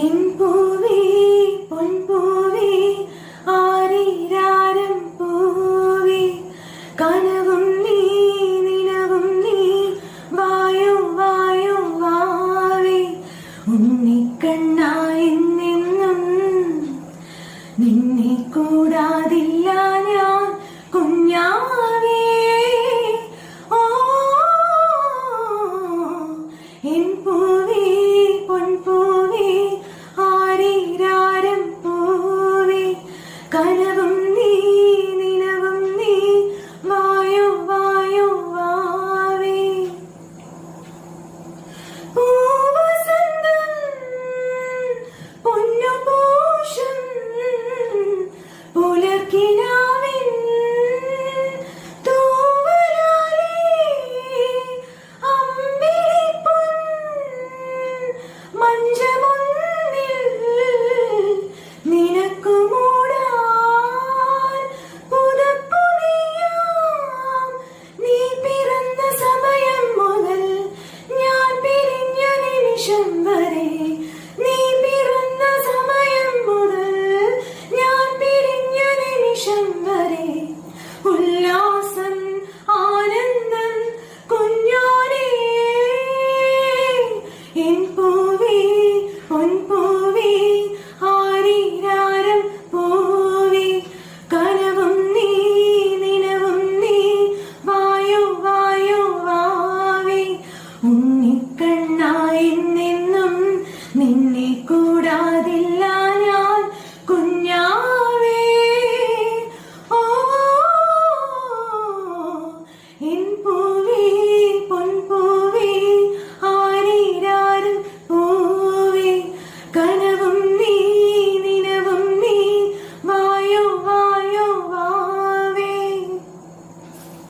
N പൂവേ പൊൻപൂവേ ആരീരാരം പൂവേ കനവും നീ നിലവും നീ വായോ വായോ വാവേ ഉണ്ണിക്കണ്ണായി നിന്നും നിന്നെ കൂടാതില്ല ഞാൻ കുഞ്ഞാവേ. ഓ എൻ പൂവേ പൊൻപൂവേ ആരീരാരം പൂവേ കനവും നീ നിലവും നീ വായോ വായോ വാവേ. പൂവസന്തം പൊന്നുപൂഷം പുലർക്കിനാവിൻ തൂവലാലേ അമ്പിളിപ്പൊൻ മഞ്ചമുന്നിൽ നിനക്കു മൂടാൻ പുതപ്പു നെയ്യാം. നീ പിറന്ന സമയം മുതൽ ഞാൻ പിരിഞ്ഞ നിമിഷം വരെ